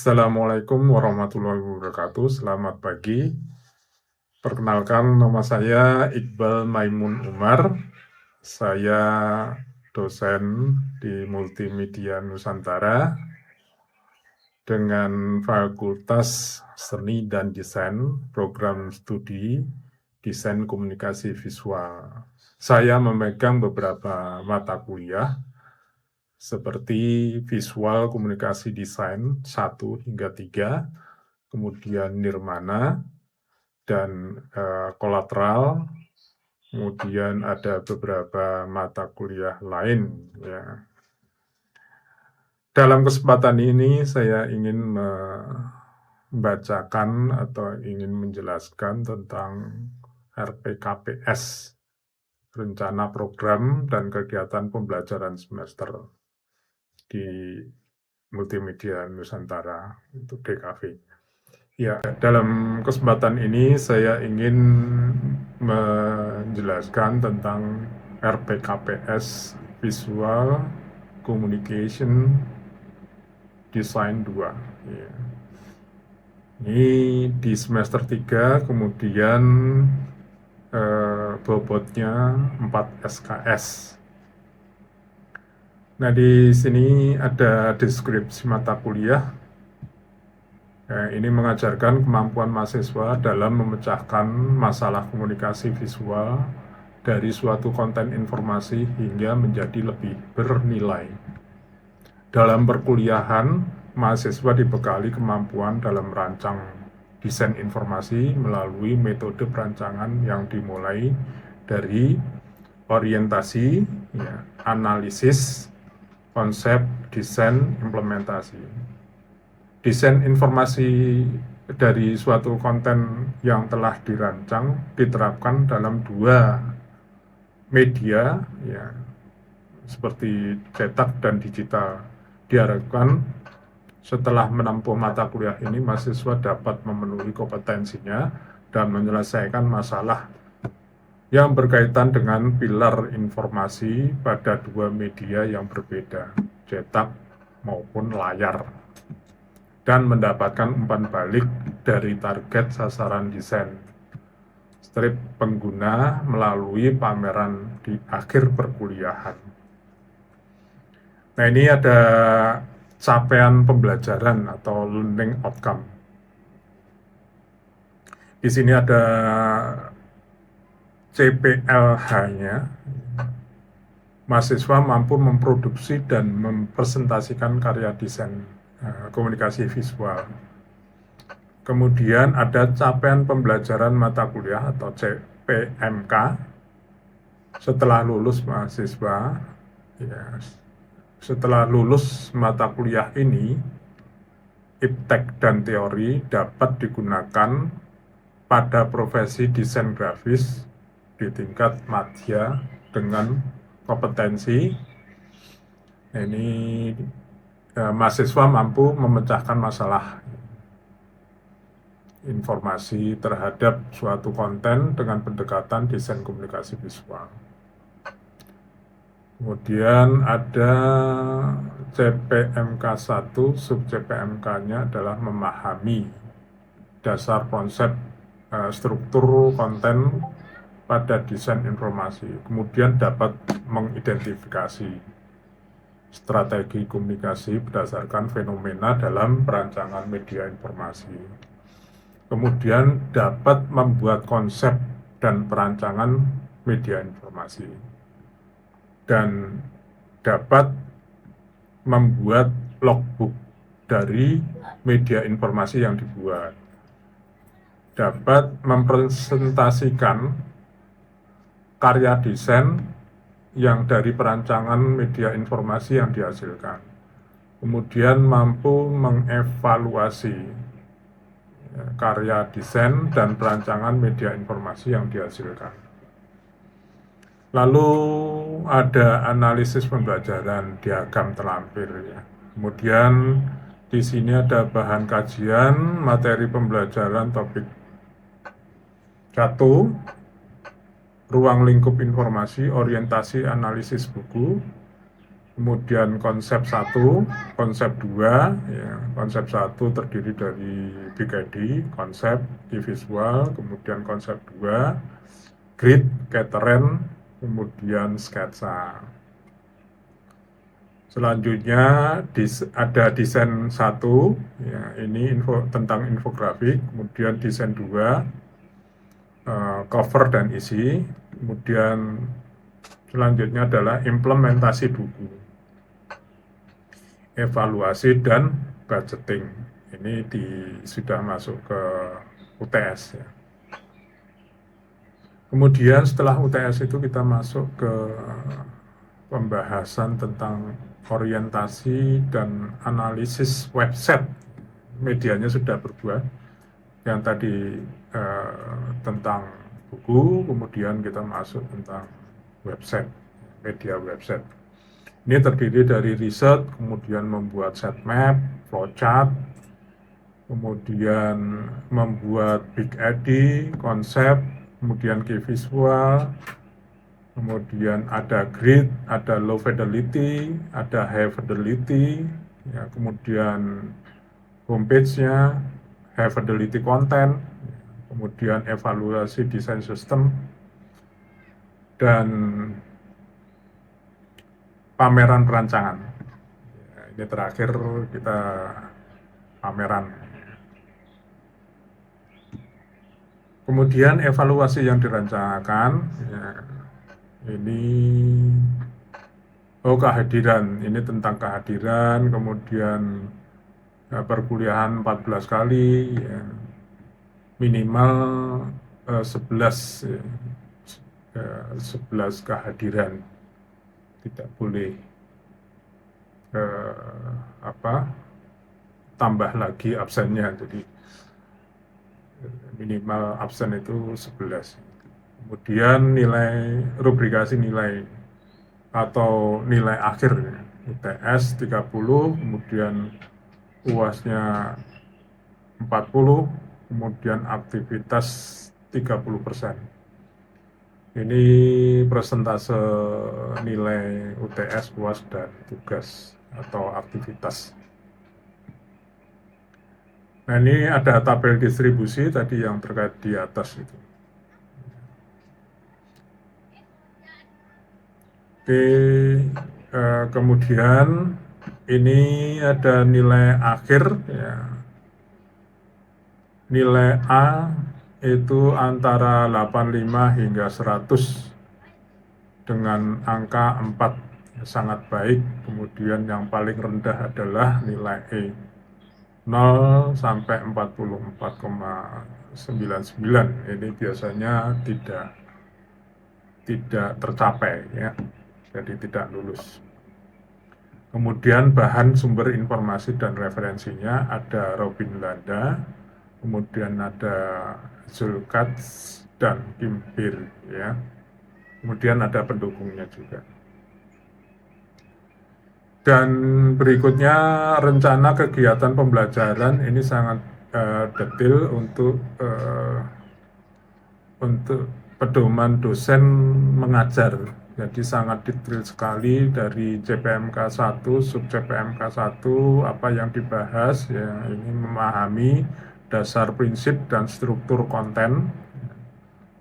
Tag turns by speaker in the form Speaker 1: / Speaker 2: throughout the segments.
Speaker 1: Assalamualaikum warahmatullahi wabarakatuh. Selamat pagi. Perkenalkan, nama saya Iqbal Maimun Umar. Saya dosen di Multimedia Nusantara dengan Fakultas Seni dan Desain, program studi Desain Komunikasi Visual. Saya memegang beberapa mata kuliah seperti Visual Komunikasi Desain 1 hingga 3, kemudian Nirmana, dan kolateral, kemudian ada beberapa mata kuliah lain. Ya. Dalam kesempatan ini saya ingin membacakan atau ingin menjelaskan tentang RPKPS, Rencana Program dan Kegiatan Pembelajaran Semester di Multimedia Nusantara untuk DKV. Ya, dalam kesempatan ini saya ingin menjelaskan tentang RPKPS Visual Communication Design 2. Ya. Ini di semester 3, kemudian bobotnya 4 SKS. Nah, di sini ada deskripsi mata kuliah. Ini mengajarkan kemampuan mahasiswa dalam memecahkan masalah komunikasi visual dari suatu konten informasi hingga menjadi lebih bernilai. Dalam perkuliahan, mahasiswa dibekali kemampuan dalam merancang desain informasi melalui metode perancangan yang dimulai dari orientasi, analisis, konsep, desain, implementasi. Desain informasi dari suatu konten yang telah dirancang diterapkan dalam 2 media, seperti cetak dan digital. Diharapkan setelah menempuh mata kuliah ini, mahasiswa dapat memenuhi kompetensinya dan menyelesaikan masalah yang berkaitan dengan pilar informasi pada 2 media yang berbeda, cetak maupun layar, dan mendapatkan umpan balik dari target sasaran desain strip pengguna melalui pameran di akhir perkuliahan. Nah, ini ada capaian pembelajaran atau learning outcome. Di sini ada CPLH-nya. Mahasiswa mampu memproduksi dan mempresentasikan karya desain komunikasi visual. Kemudian ada capaian pembelajaran mata kuliah atau CPMK. Setelah lulus mahasiswa, setelah lulus mata kuliah ini, iptek dan teori dapat digunakan pada profesi desain grafis di tingkat madya dengan kompetensi. Ini mahasiswa mampu memecahkan masalah informasi terhadap suatu konten dengan pendekatan desain komunikasi visual. Kemudian ada CPMK 1, sub CPMK-nya adalah memahami dasar konsep struktur konten pada desain informasi. Kemudian dapat mengidentifikasi strategi komunikasi berdasarkan fenomena dalam perancangan media informasi. Kemudian dapat membuat konsep dan perancangan media informasi. Dan dapat membuat logbook dari media informasi yang dibuat. Dapat mempresentasikan karya desain yang dari perancangan media informasi yang dihasilkan. Kemudian mampu mengevaluasi karya desain dan perancangan media informasi yang dihasilkan. Lalu ada analisis pembelajaran, diagram terlampir. Kemudian di sini ada bahan kajian, materi pembelajaran topik 1, ruang lingkup informasi, orientasi analisis buku. kemudian konsep 1, konsep 2, ya. Konsep 1 terdiri dari Big ID, konsep, key visual, kemudian konsep 2, grid, Kettering, kemudian sketsa. Selanjutnya ada desain 1, ya, ini tentang infografik, kemudian desain 2, cover dan isi, kemudian selanjutnya adalah implementasi buku, evaluasi dan budgeting. Ini sudah masuk ke UTS ya. Kemudian setelah UTS itu kita masuk ke pembahasan tentang orientasi dan analisis website. Medianya sudah berbuat. Yang tadi tentang buku, kemudian kita masuk tentang website, media website. Ini terdiri dari riset, kemudian membuat sitemap, flowchart, kemudian membuat big ID, konsep, kemudian key visual, kemudian ada grid, ada low fidelity, ada high fidelity, ya, kemudian homepage-nya, high fidelity content, kemudian evaluasi desain sistem, dan pameran perancangan. Ya, ini terakhir kita pameran. Kemudian evaluasi yang direncanakan, ya, ini kehadiran, ini tentang kehadiran, kemudian ya, perkuliahan 14 kali, ya, minimal 11 kehadiran, tidak boleh tambah lagi absennya, jadi minimal absen itu 11. Kemudian nilai rubrikasi nilai atau nilai akhir UTS 30, kemudian UASnya 40, kemudian aktivitas 30%. Ini persentase nilai UTS, UAS, dan tugas atau aktivitas. Nah, ini ada tabel distribusi tadi yang terkait di atas itu. Oke, kemudian ini ada nilai akhir, ya. Nilai A itu antara 85 hingga 100 dengan angka 4, sangat baik. Kemudian yang paling rendah adalah nilai E, 0 sampai 44,99. Ini biasanya tidak tercapai, ya, jadi tidak lulus. Kemudian bahan sumber informasi dan referensinya ada Robin Landa, kemudian ada Zulkats dan Kimpir, ya. Kemudian ada pendukungnya juga. Dan berikutnya rencana kegiatan pembelajaran, ini sangat detail untuk pedoman dosen mengajar. Jadi sangat detail sekali dari CPMK 1, sub CPMK 1, apa yang dibahas, ya, ini memahami dasar prinsip dan struktur konten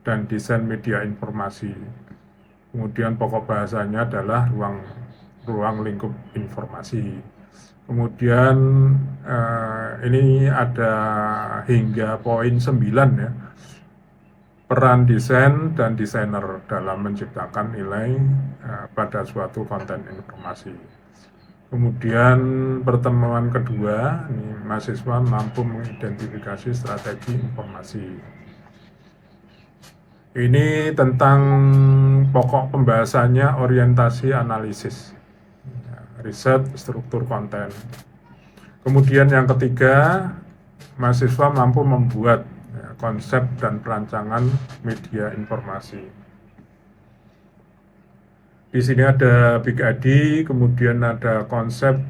Speaker 1: dan desain media informasi. Kemudian pokok bahasanya adalah ruang lingkup informasi. Kemudian ini ada hingga poin 9, ya. Peran desain dan desainer dalam menciptakan nilai pada suatu konten informasi. Kemudian pertemuan kedua, ini mahasiswa mampu mengidentifikasi strategi informasi. Ini tentang pokok pembahasannya orientasi analisis, riset, struktur konten. Kemudian yang ketiga, mahasiswa mampu membuat konsep dan perancangan media informasi. Di sini ada Big ID, kemudian ada konsep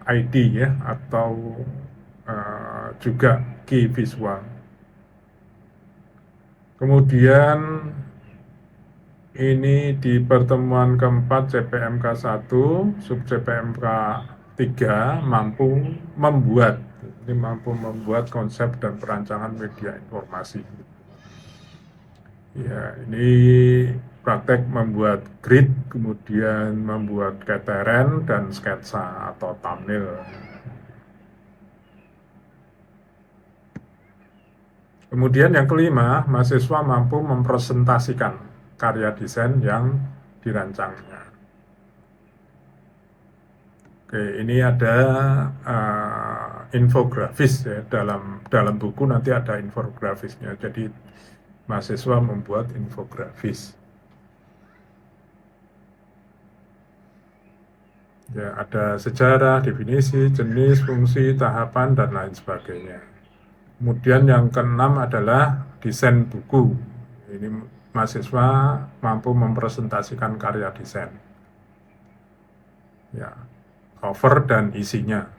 Speaker 1: ID, ya, atau juga key visual. Kemudian Ini di pertemuan keempat CPMK 1, sub CPMK 3 mampu membuat konsep dan perancangan media informasi. Ya, ini praktek membuat grid, kemudian membuat keteren dan sketsa atau thumbnail. Kemudian yang kelima, mahasiswa mampu mempresentasikan karya desain yang dirancangnya. Oke, ini ada infografis ya, dalam buku nanti ada infografisnya. Jadi mahasiswa membuat infografis. Ya, ada sejarah, definisi, jenis, fungsi, tahapan, dan lain sebagainya. Kemudian yang keenam adalah desain buku. Ini mahasiswa mampu mempresentasikan karya desain. Ya, cover dan isinya.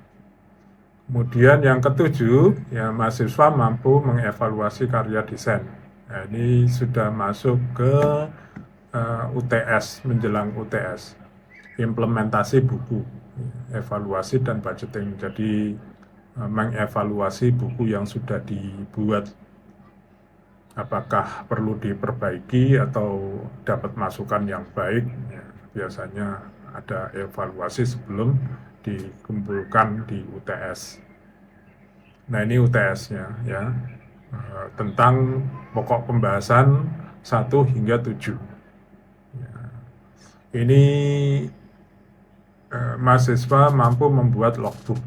Speaker 1: Kemudian yang ketujuh, ya mahasiswa mampu mengevaluasi karya desain. Nah, ini sudah masuk ke UTS, menjelang UTS. Implementasi buku, evaluasi dan budgeting. Jadi mengevaluasi buku yang sudah dibuat, apakah perlu diperbaiki atau dapat masukan yang baik. Ya, biasanya ada evaluasi sebelum dikumpulkan di UTS. Nah, ini UTS-nya ya, tentang pokok pembahasan 1 hingga 7. Ya. Ini mahasiswa mampu membuat logbook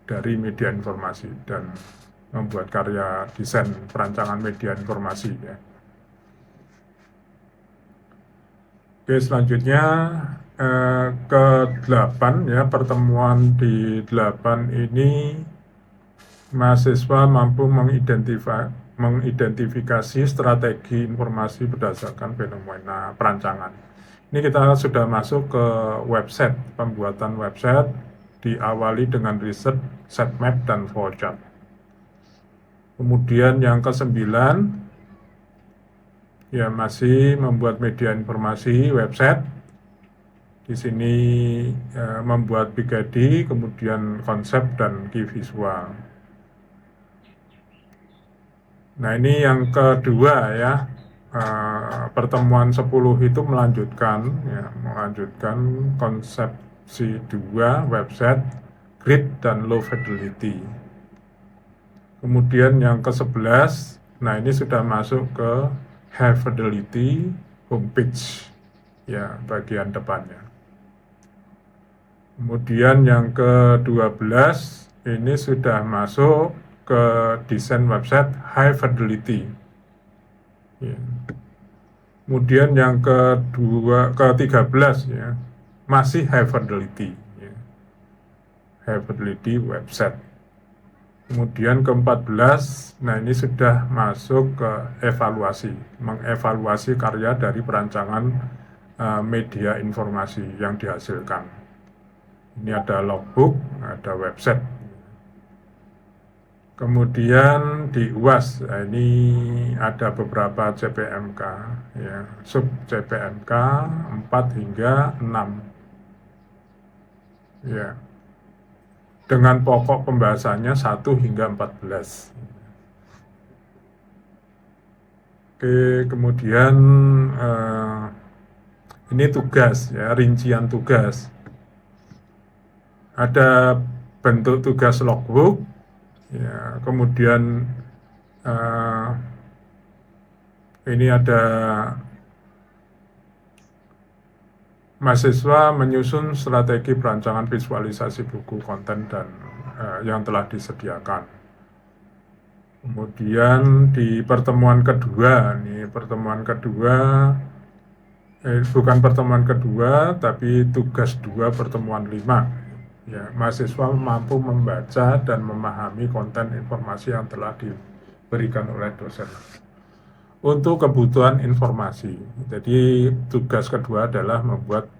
Speaker 1: dari media informasi dan membuat karya desain perancangan media informasi ya. Oke, selanjutnya ke-8 ya, pertemuan di 8 ini mahasiswa mampu mengidentifikasi strategi informasi berdasarkan fenomena perancangan. Ini kita sudah masuk ke website, pembuatan website diawali dengan riset, sitemap, dan flowchart. Kemudian yang ke-9, ya masih membuat media informasi website. Di sini membuat Big ID, kemudian konsep dan key visual. Nah, ini yang kedua ya, pertemuan 10 itu melanjutkan konsepsi 2, website, grid, dan low fidelity. Kemudian yang ke-11, nah ini sudah masuk ke high fidelity homepage, ya bagian depannya. Kemudian yang ke-12, ini sudah masuk ke desain website high fidelity. Ya. Kemudian yang ke-13 ya, masih high fidelity. Ya. High fidelity website. Kemudian ke-14, nah ini sudah masuk ke evaluasi, mengevaluasi karya dari perancangan media informasi yang dihasilkan. Ini ada logbook, ada website. Kemudian di UAS, nah ini ada beberapa CPMK, ya, sub CPMK 4 hingga 6. Ya, dengan pokok pembahasannya 1 hingga 14. Oke, kemudian ini tugas, ya, rincian tugas. Ada bentuk tugas logbook, ya, kemudian ini ada mahasiswa menyusun strategi perancangan visualisasi buku, konten, dan yang telah disediakan. Kemudian di pertemuan kedua, bukan pertemuan kedua, tapi tugas 2 pertemuan 5. Ya, mahasiswa mampu membaca dan memahami konten informasi yang telah diberikan oleh dosen untuk kebutuhan informasi. Jadi tugas kedua adalah membuat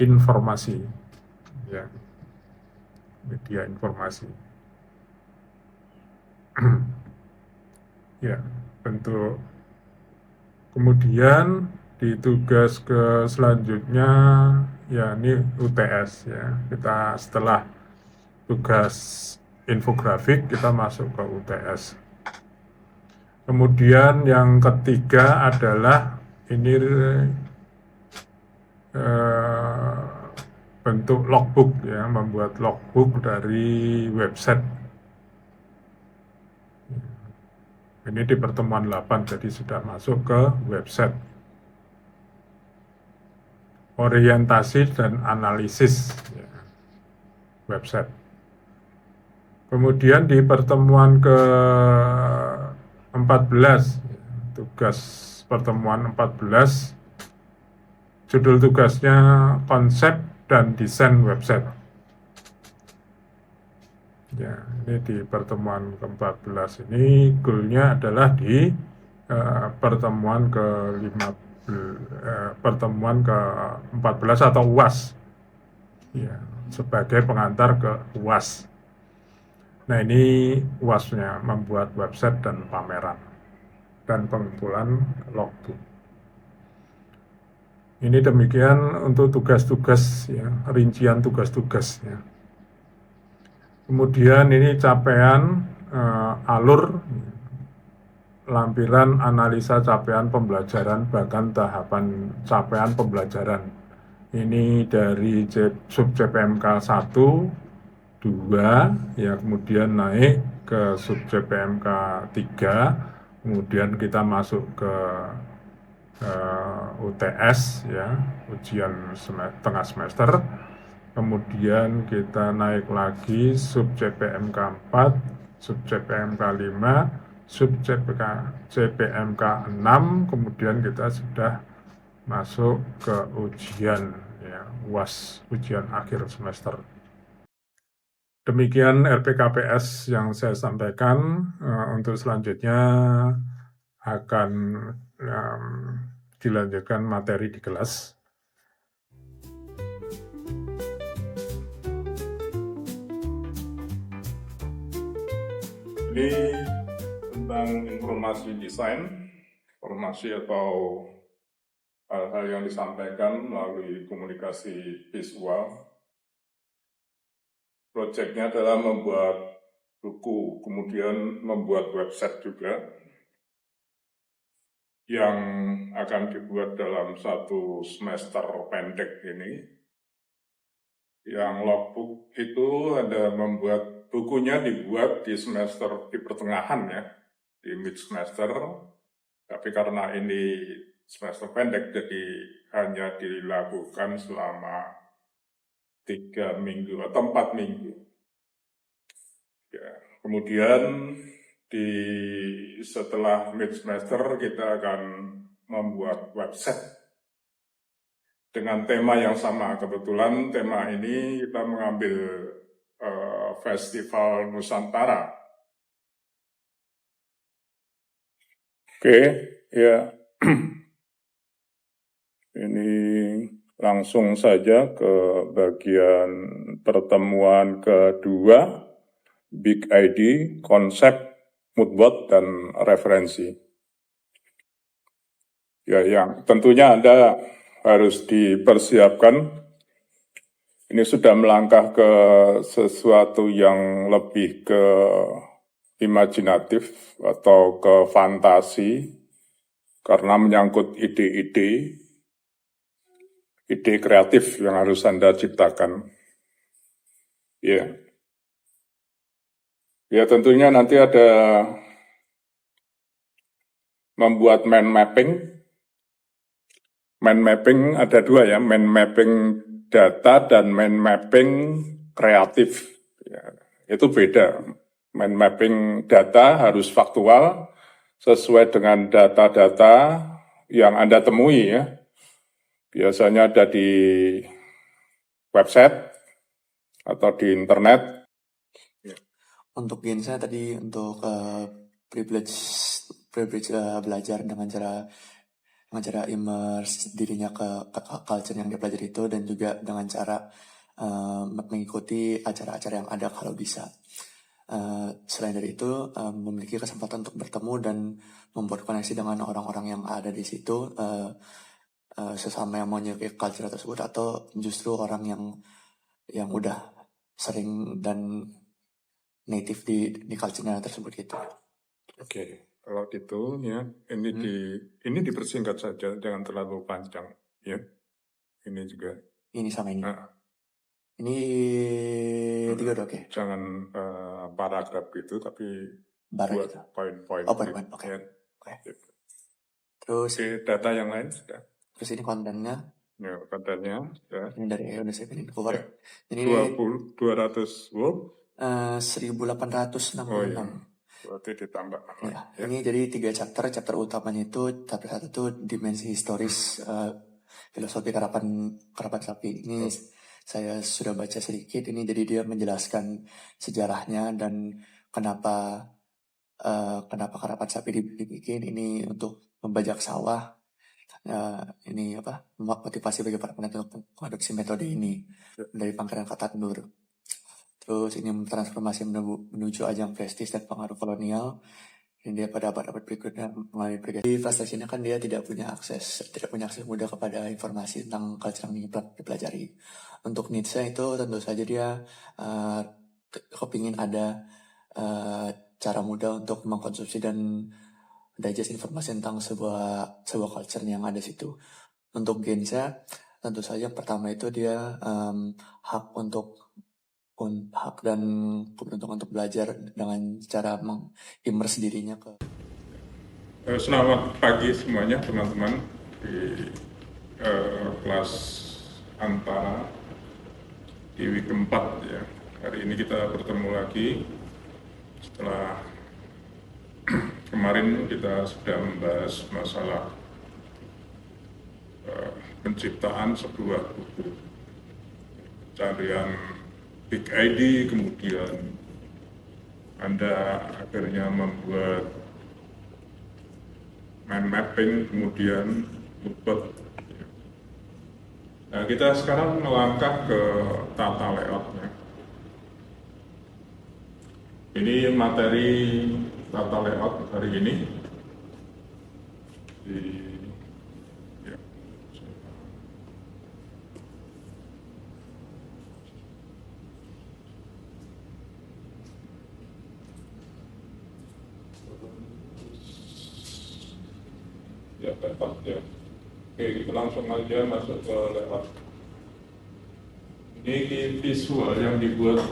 Speaker 1: informasi, ya, media informasi. Ya, bentuk. Kemudian Di tugas ke selanjutnya ya ini UTS ya. Kita setelah tugas infografik kita masuk ke UTS. Kemudian yang ketiga adalah ini bentuk logbook ya, membuat logbook dari website. Ini di pertemuan 8 jadi sudah masuk ke website. Orientasi dan analisis ya, website. Kemudian di pertemuan ke 14 tugas pertemuan 14 judul tugasnya konsep dan desain website. Ya, ini di pertemuan ke-14 ini goalnya adalah di pertemuan pertemuan ke-14 atau UAS. Ya, sebagai pengantar ke UAS. Nah, ini UAS-nya membuat website dan pameran dan pengumpulan logbook. Ini demikian untuk tugas-tugas ya, rincian tugas-tugasnya. Kemudian ini capaian alur lampiran analisa capaian pembelajaran bahkan tahapan capaian pembelajaran. Ini dari sub CPMK 1, 2 ya, kemudian naik ke sub CPMK 3, kemudian kita masuk ke UTS ya, ujian tengah semester. Kemudian kita naik lagi sub CPMK 4, sub CPMK 5, sub CPMK 6, kemudian kita sudah masuk ke ujian ya, UAS, ujian akhir semester. Demikian RPKPS yang saya sampaikan. Untuk selanjutnya akan dilanjutkan materi di kelas. Ini tentang informasi desain, informasi atau hal-hal yang disampaikan melalui komunikasi visual. Proyeknya adalah membuat buku, kemudian membuat website juga yang akan dibuat dalam satu semester pendek ini. Yang logbook itu ada membuat bukunya dibuat di semester di pertengahan ya, di mid semester. Tapi karena ini semester pendek jadi hanya dilakukan selama 3 minggu atau 4 minggu. Ya, kemudian setelah mid semester kita akan membuat website dengan tema yang sama. Kebetulan tema ini kita mengambil Festival Nusantara. Oke, ya. Ini langsung saja ke bagian pertemuan kedua, Big ID, konsep, moodboard, dan referensi. Ya, yang tentunya Anda harus dipersiapkan. Ini sudah melangkah ke sesuatu yang lebih ke imajinatif atau ke fantasi, karena menyangkut ide-ide kreatif yang harus Anda ciptakan. Ya, tentunya nanti ada membuat mind mapping. Mind mapping ada dua ya, mind mapping data dan mind mapping kreatif. Ya, itu beda. Mind mapping data harus faktual, sesuai dengan data-data yang Anda temui ya. Biasanya ada di website atau di internet.
Speaker 2: Untuk Gensa tadi untuk privilege belajar dengan cara immerse dirinya ke culture yang dia pelajari itu, dan juga dengan cara mengikuti acara-acara yang ada kalau bisa. Selain dari itu, memiliki kesempatan untuk bertemu dan membuat koneksi dengan orang-orang yang ada di situ, sesama yang menyukai culture tersebut, atau justru orang yang udah sering dan native di culture-nya tersebut gitu.
Speaker 1: Oke, kalau gitu ya, ini dipersingkat saja, jangan terlalu panjang ya. Ini juga.
Speaker 2: Ini sama ini. Ini 3 udah oke.
Speaker 1: Jangan paragraf gitu, tapi
Speaker 2: Barang
Speaker 1: buat
Speaker 2: gitu.
Speaker 1: poin-poin.
Speaker 2: Oh, poin-poin. Oke.
Speaker 1: Ya.
Speaker 2: Oke.
Speaker 1: Gitu.
Speaker 2: Terus
Speaker 1: Data yang lain sudah.
Speaker 2: terus ini kontennya.
Speaker 1: Ya, kontennya ya.
Speaker 2: Ini dari UNICEF ini keluar.
Speaker 1: Ya.
Speaker 2: Jadi
Speaker 1: 200 word.
Speaker 2: 1866.
Speaker 1: Oh iya. Berarti ditambah.
Speaker 2: Ya, ini jadi 3 chapter. Chapter utamanya itu chapter 1 itu dimensi historis filosofi karapan sapi. Ini saya sudah baca sedikit. Ini jadi dia menjelaskan sejarahnya dan kenapa karapan sapi dibikin ini untuk membajak sawah. Ini apa motivasi bagi para peneliti untuk mengadopsi metode ini dari pangkalan kata Nur. Terus ini transformasi menuju ajang prestis dan pengaruh kolonial. Dan dia pada abad-abad berikutnya melalui pergerakan. Di frustasi ini kan dia tidak punya akses mudah kepada informasi tentang culture yang dipelajari. Untuk Nietzsche itu tentu saja dia kepingin ada cara mudah untuk mengkonsumsi dan digest informasi tentang sebuah culture yang ada situ. Untuk Gensha tentu saja pertama itu dia hak dan keberuntungan untuk belajar dengan cara mengimmerse dirinya ke.
Speaker 1: Selamat pagi semuanya teman-teman di kelas antara di week 4 ya. Hari ini kita bertemu lagi setelah kemarin kita sudah membahas masalah penciptaan sebuah buku pencarian Big ID, kemudian Anda akhirnya membuat mind mapping, kemudian membuat. Nah, kita sekarang melangkah ke tata layoutnya. Ini materi tata layout hari ini. Ya, dapat ya. Oke, kita langsung aja masuk ke layout. Ini visual yang dibuat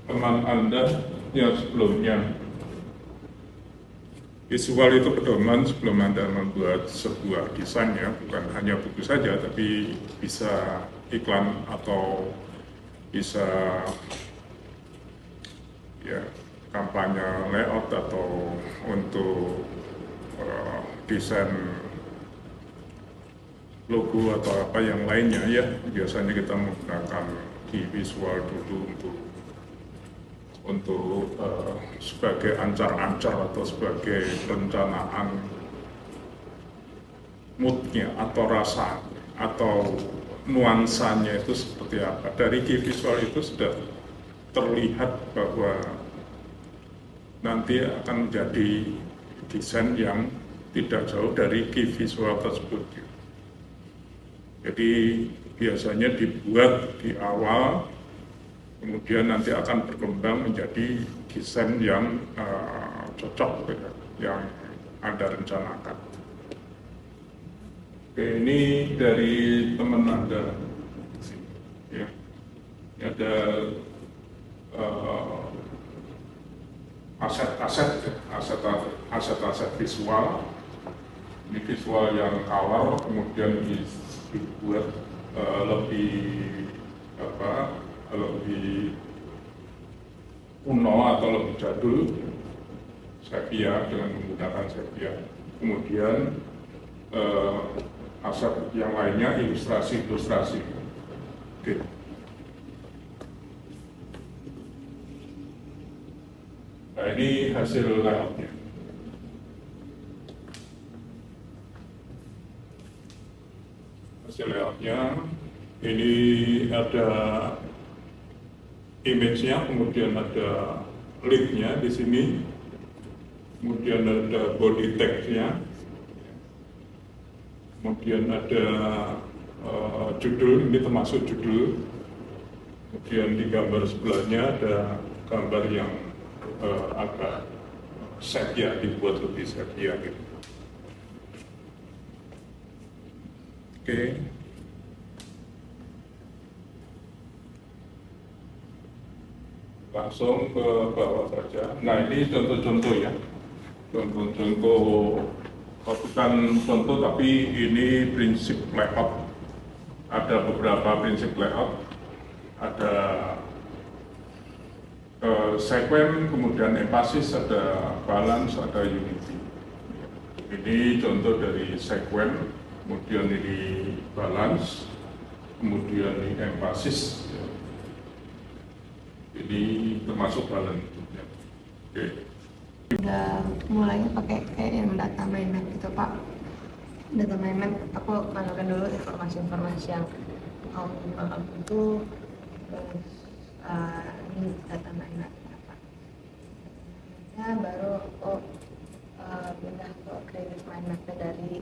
Speaker 1: teman Anda yang sebelumnya. Visual itu pedoman sebelum Anda membuat sebuah desain ya, bukan hanya buku saja, tapi bisa iklan atau bisa ya kampanye layout atau untuk desain logo atau apa yang lainnya ya. Biasanya kita menggunakan key visual dulu untuk sebagai ancar-ancar atau sebagai perencanaan moodnya atau rasa atau nuansanya itu seperti apa. Dari key visual itu sudah terlihat bahwa nanti akan menjadi desain yang tidak jauh dari key visual tersebut. Jadi biasanya dibuat di awal, kemudian nanti akan berkembang menjadi desain yang cocok, yang Anda rencanakan. Oke, ini dari teman Anda. Ya, ini ada aset visual. Ini visual yang color, kemudian dibuat lebih kuno atau lebih jadul, sepia, dengan menggunakan sepia. Kemudian aset yang lainnya ilustrasi. Oke. Nah, ini hasil layoutnya. Layoutnya ini ada image-nya, kemudian ada link-nya di sini, kemudian ada body text-nya, kemudian ada judul, ini termasuk judul, kemudian di gambar sebelahnya ada gambar yang agak sepia, dibuat lebih sepia gitu. Oke. Langsung ke bawah saja. Nah, ini contoh-contoh ya. Contoh-contoh, bukan contoh tapi ini prinsip layout. Ada beberapa prinsip layout. Ada sekuen, kemudian emphasis, ada balance, ada unity. Ini contoh dari sekuen, kemudian ini balance, kemudian ini emphasis. Ini termasuk balance. Oke.
Speaker 3: Udah mulainya pakai kayak yang data mind map gitu Pak. Data mind map aku masukkan dulu informasi-informasi yang aku butuh, terus ini data mind map apa ya, baru aku pindah ke creative mind map dari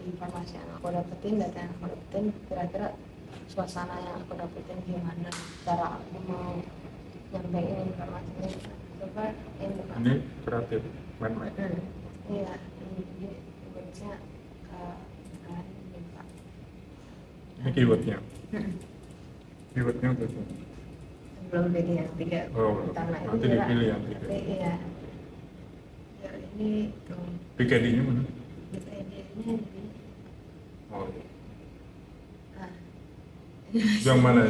Speaker 3: informasi yang aku dapetin, data yang aku dapetin, kira-kira suasana yang aku dapetin gimana, cara aku mau nyampein informasinya. Coba
Speaker 1: Ini kreatif mind map.
Speaker 3: Iya, ini keywordnya Pak.
Speaker 1: Ini keywordnya. Keywordnya apa itu?
Speaker 3: Belum pilih yang 3 utama itu.
Speaker 1: Nanti dipilih yang 3.
Speaker 3: Iya. Ya, ini tuh.
Speaker 1: PKD-nya mana?
Speaker 3: PKD-nya di.
Speaker 1: Oh, iya.
Speaker 3: Nah.
Speaker 1: Yang mana?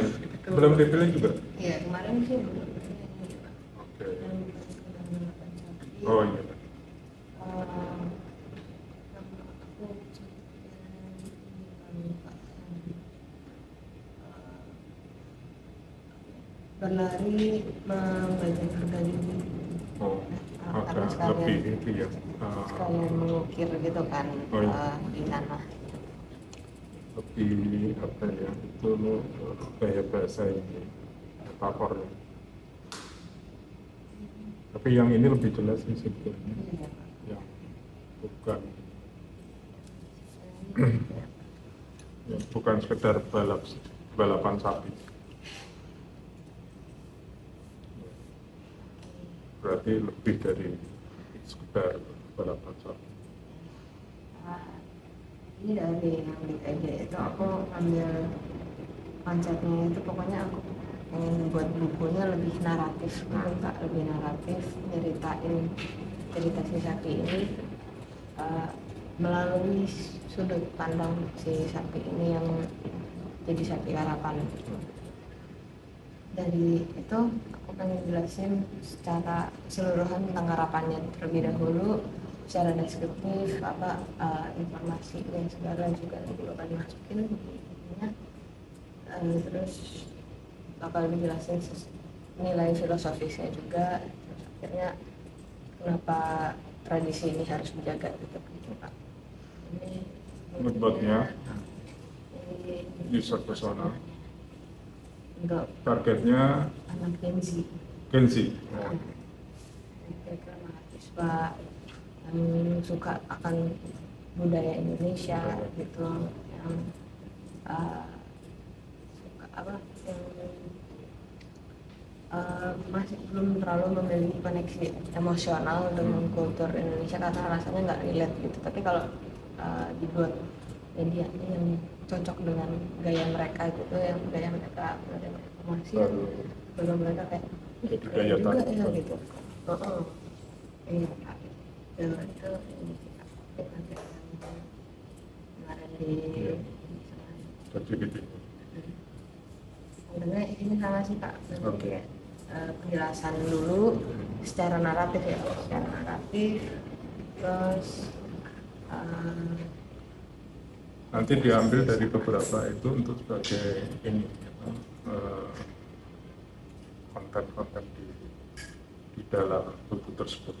Speaker 1: Belum dipilih juga?
Speaker 3: Iya, kemarin sih belum.
Speaker 1: Oke. Oh iya.
Speaker 3: Berlari membajak harga diri.
Speaker 1: Oh,
Speaker 3: Karena
Speaker 1: agak lebih itu ya.
Speaker 3: sekalian mengukir gitu kan.
Speaker 1: Oh, iya.
Speaker 3: Di sana.
Speaker 1: Lebih apa ya? Itu kayak bahasa ini metafornya. Tapi yang ini lebih jelas sih sebetulnya.
Speaker 3: Iya.
Speaker 1: Ya, bukan. Ya, bukan sekedar balapan sapi. Berarti lebih dari sekedar balapan sapi.
Speaker 3: Ini dari yang di TJ itu aku ambil konsepnya itu, pokoknya aku pengen buat bukunya lebih naratif gitu Kak, lebih naratif, nyeritain cerita si sapi ini melalui sudut pandang si sapi ini yang jadi sapi karapan. Dari itu aku pengen jelasin secara keseluruhan tentang karapannya terlebih dahulu, secara deskriptif, informasi dan segala juga akan masukin bukunya. Terus bakal dijelasin nilai filosofisnya juga, terus akhirnya kenapa tradisi ini harus dijaga gitu Pak. Ini
Speaker 1: Moodboardnya
Speaker 3: ini
Speaker 1: user persona.
Speaker 3: untuk
Speaker 1: Targetnya
Speaker 3: anak Gen Z.
Speaker 1: Gen Z.
Speaker 3: Kira-kira mahasiswa yang suka akan budaya Indonesia gitu, yang suka yang masih belum terlalu memiliki koneksi emosional dengan kultur Indonesia karena rasanya nggak relate gitu. Tapi kalau dibuat media yang cocok dengan gaya mereka gitu, yang gaya mereka menerima informasi, baru mereka kayak
Speaker 1: gaya
Speaker 3: juga
Speaker 1: tarik.
Speaker 3: ya gitu. Iya Pak. Itu ini nanti kemarin di
Speaker 1: ChatGPT.
Speaker 3: sebenarnya ini sama sih Pak. Nanti
Speaker 1: Oke.
Speaker 3: Penjelasan dulu secara naratif ya, terus
Speaker 1: Nanti diambil dari beberapa itu untuk sebagai ini konten-konten di dalam buku tersebut.